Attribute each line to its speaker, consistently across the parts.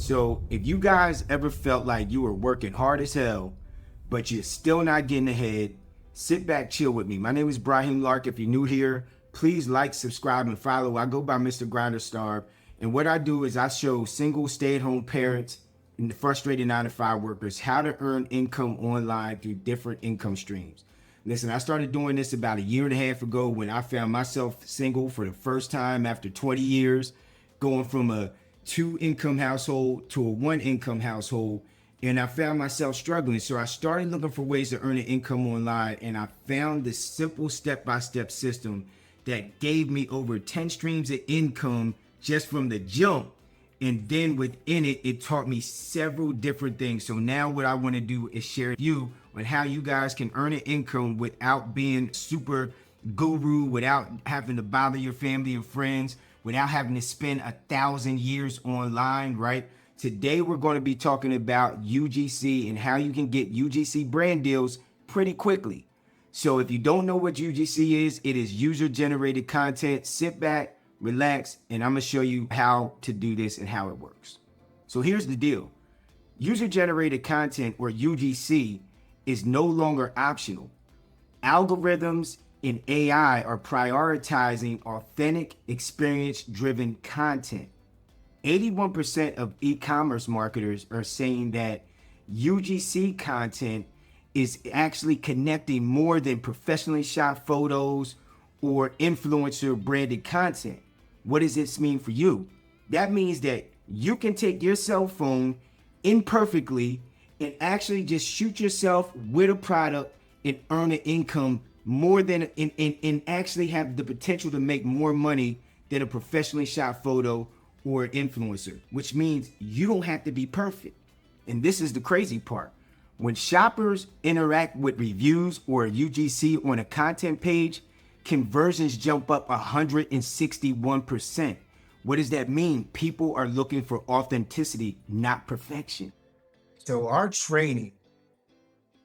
Speaker 1: So if you guys ever felt like you were working hard as hell, but you're still not getting ahead, sit back, chill with me. My name is Braheem Larke. If you're new here, please like, subscribe, and follow. I go by Mr. Grinder Star. And what I do is I show single stay-at-home parents and the frustrated 9-to-5 workers how to earn income online through different income streams. Listen, I started doing this about a year and a half ago when I found myself single for the first time after 20 years, going from a 2-income household to a 1-income household. And I found myself struggling. So I started looking for ways to earn an income online. And I found this simple step-by-step system that gave me over 10 streams of income just from the jump. And then within it, it taught me several different things. So now what I want to do is share with you on how you guys can earn an income without being super guru, without having to bother your family and friends, without having to spend 1,000 years online, right? Today, we're going to be talking about UGC and how you can get UGC brand deals pretty quickly. So if you don't know what UGC is, it is user-generated content. Sit back, relax, and I'm going to show you how to do this and how it works. So here's the deal. User-generated content, or UGC, is no longer optional. Algorithms and AI are prioritizing authentic, experience-driven content. 81% of e-commerce marketers are saying that UGC content is actually connecting more than professionally shot photos or influencer branded content. What does this mean for you? That means that you can take your cell phone imperfectly and actually just shoot yourself with a product and earn an income more than and actually have the potential to make more money than a professionally shot photo or influencer, which means you don't have to be perfect. And this is the crazy part. When shoppers interact with reviews or UGC on a content page, conversions jump up 161%. What does that mean? People are looking for authenticity, not perfection. So our training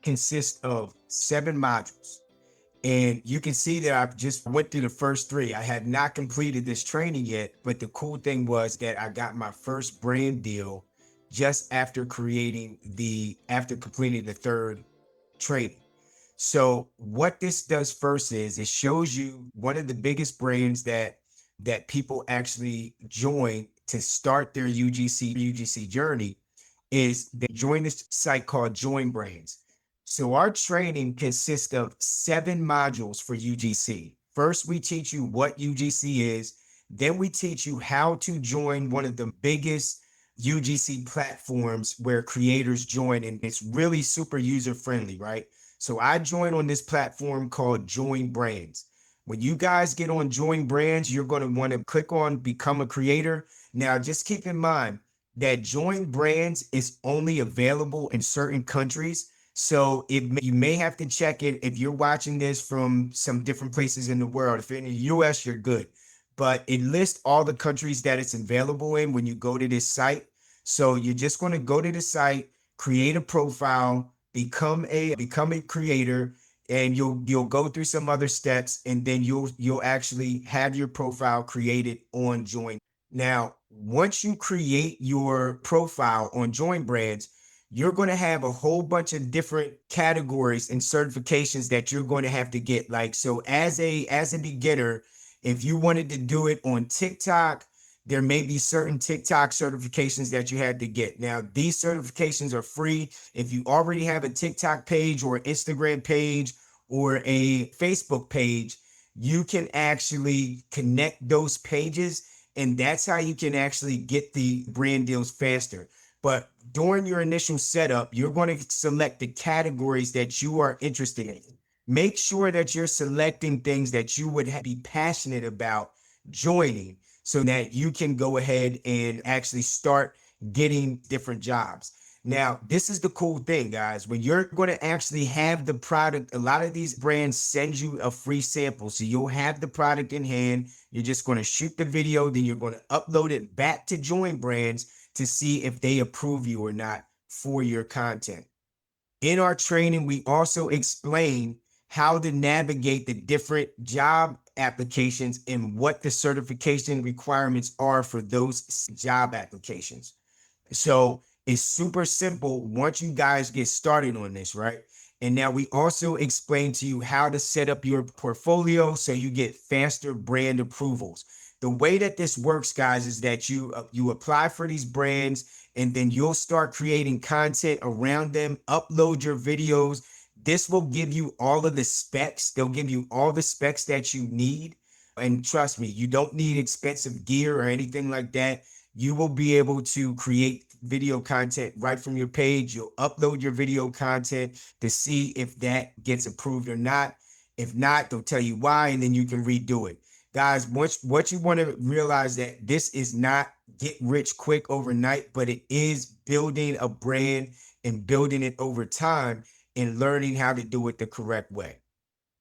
Speaker 1: consists of 7 modules. And you can see that I just went through the first 3. I had not completed this training yet, but the cool thing was that I got my first brand deal just after completing the 3rd training. So what this does first is it shows you one of the biggest brands that people actually join to start their UGC journey is they join this site called Join Brands. So our training consists of 7 modules for UGC. First, we teach you what UGC is. Then we teach you how to join one of the biggest UGC platforms where creators join, and it's really super user-friendly, right? So I joined on this platform called Join Brands. When you guys get on Join Brands, you're going to want to click on Become a Creator. Now, just keep in mind that Join Brands is only available in certain countries. So you may have to check it if you're watching this from some different places in the world. If you're in the US, you're good. But it lists all the countries that it's available in when you go to this site. So you're just going to go to the site, create a profile, become a creator, and you'll go through some other steps, and then you'll actually have your profile created on Join. Now, once you create your profile on Join Brands, you're going to have a whole bunch of different categories and certifications that you're going to have to get. Like, so as a beginner, if you wanted to do it on TikTok, there may be certain TikTok certifications that you had to get. Now, these certifications are free. If you already have a TikTok page or Instagram page or a Facebook page, you can actually connect those pages, and that's how you can actually get the brand deals faster. But during your initial setup, you're going to select the categories that you are interested in. Make sure that you're selecting things that you would be passionate about joining so that you can go ahead and actually start getting different jobs. Now, this is the cool thing, guys. When you're going to actually have the product, a lot of these brands send you a free sample. So you'll have the product in hand. You're just going to shoot the video, then you're going to upload it back to Join Brands to see if they approve you or not for your content. In our training, we also explain how to navigate the different job applications and what the certification requirements are for those job applications. So it's super simple once you guys get started on this, right? And now we also explain to you how to set up your portfolio so you get faster brand approvals. The way that this works, guys, is that you apply for these brands and then you'll start creating content around them, upload your videos. This will give you all of the specs. They'll give you all the specs that you need. And trust me, you don't need expensive gear or anything like that. You will be able to create video content right from your page. You'll upload your video content to see if that gets approved or not. If not, they'll tell you why, and then you can redo it. Guys, what you want to realize that this is not get rich quick overnight, but it is building a brand and building it over time and learning how to do it the correct way.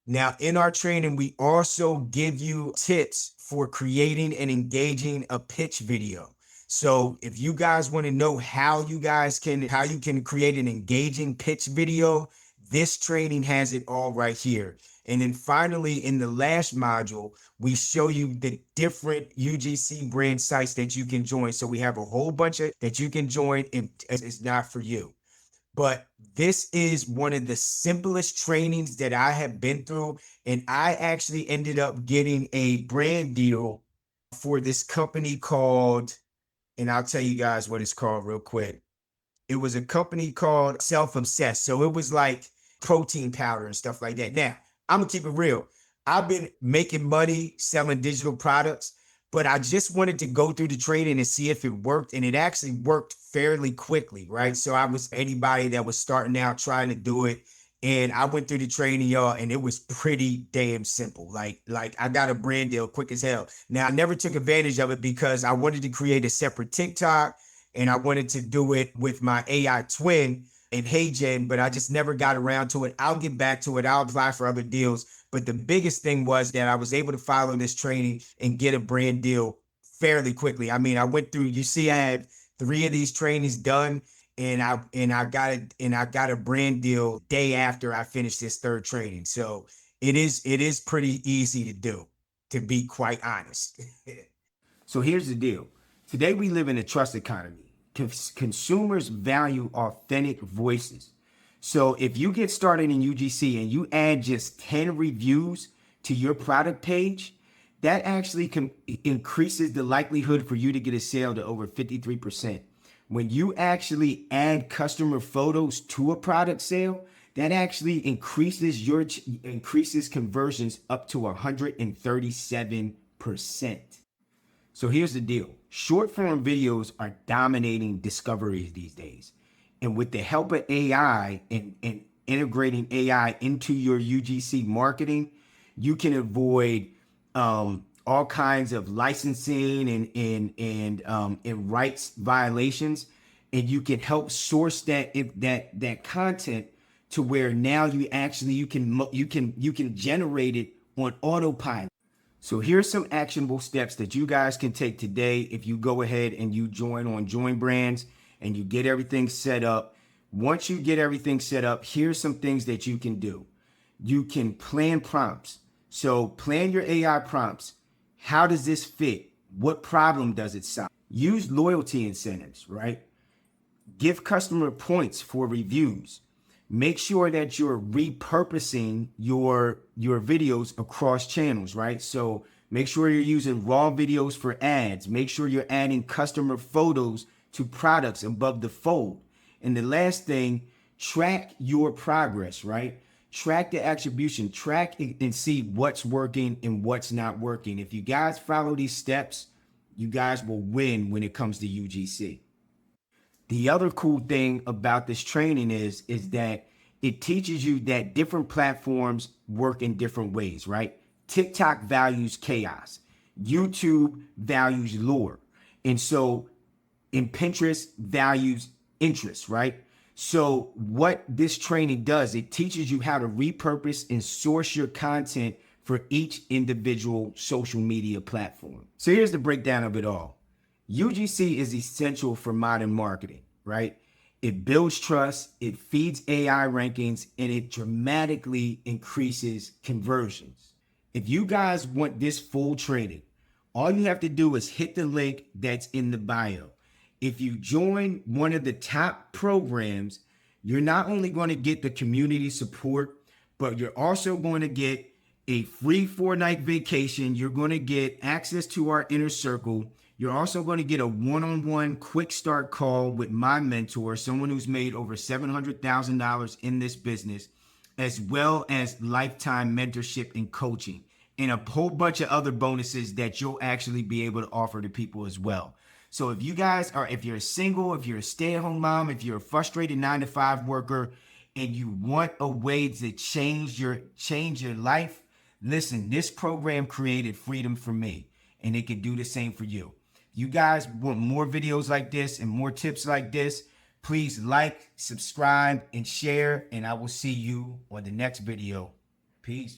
Speaker 1: Now, in our training, we also give you tips for creating and engaging a pitch video. So if you guys want to know how you can create an engaging pitch video, this training has it all right here. And then finally, in the last module, we show you the different UGC brand sites that you can join. So we have a whole bunch of that you can join if it's not for you. But this is one of the simplest trainings that I have been through. And I actually ended up getting a brand deal for this company called, and I'll tell you guys what it's called real quick. It was a company called Self Obsessed. So it was like protein powder and stuff like that. Now, I'm gonna keep it real. I've been making money selling digital products, but I just wanted to go through the training and see if it worked. And it actually worked fairly quickly, right? So I was anybody that was starting out trying to do it. And I went through the training, y'all, and it was pretty damn simple. Like I got a brand deal quick as hell. Now I never took advantage of it because I wanted to create a separate TikTok and I wanted to do it with my AI twin and HeyGen, but I just never got around to it. I'll get back to it. I'll apply for other deals. But the biggest thing was that I was able to follow this training and get a brand deal fairly quickly. I mean, I went through, you see, I had 3 of these trainings done and I got a brand deal day after I finished this third training. So it is pretty easy to do, to be quite honest. So here's the deal. Today we live in a trust economy. Consumers value authentic voices. So if you get started in UGC and you add just 10 reviews to your product page, that actually increases the likelihood for you to get a sale to over 53%. When you actually add customer photos to a product sale, that actually increases conversions up to 137%. So here's the deal. Short form videos are dominating discoveries these days. And with the help of AI and integrating AI into your UGC marketing, you can avoid all kinds of licensing and rights violations, and you can help source that content to where now you can generate it on autopilot. So here's some actionable steps that you guys can take today if you go ahead and you join Brands and you get everything set up. Once you get everything set up, here's some things that you can do. You can plan prompts. So plan your AI prompts. How does this fit? What problem does it solve? Use loyalty incentives, right? Give customer points for reviews. Make sure that you're repurposing your videos across channels, right? So make sure you're using raw videos for ads. Make sure you're adding customer photos to products above the fold. And the last thing, track your progress, right? Track the attribution, track and see what's working and what's not working. If you guys follow these steps, you guys will win when it comes to UGC. The other cool thing about this training is that it teaches you that different platforms work in different ways, right? TikTok values chaos. YouTube values lore. And so in Pinterest values interest, right? So what this training does, it teaches you how to repurpose and source your content for each individual social media platform. So here's the breakdown of it all. UGC is essential for modern marketing, right? It builds trust, it feeds AI rankings, and it dramatically increases conversions. If you guys want this full training, all you have to do is hit the link that's in the bio. If you join one of the top programs, you're not only going to get the community support, but you're also going to get a free 4-night vacation. You're going to get access to our inner circle. You're also going to get a one-on-one quick start call with my mentor, someone who's made over $700,000 in this business, as well as lifetime mentorship and coaching, and a whole bunch of other bonuses that you'll actually be able to offer to people as well. So if you guys are, if you're single, if you're a stay-at-home mom, if you're a frustrated 9-to-5 worker, and you want a way to change your life, listen, this program created freedom for me, and it can do the same for you. You guys want more videos like this and more tips like this, please like, subscribe, and share, and I will see you on the next video. Peace.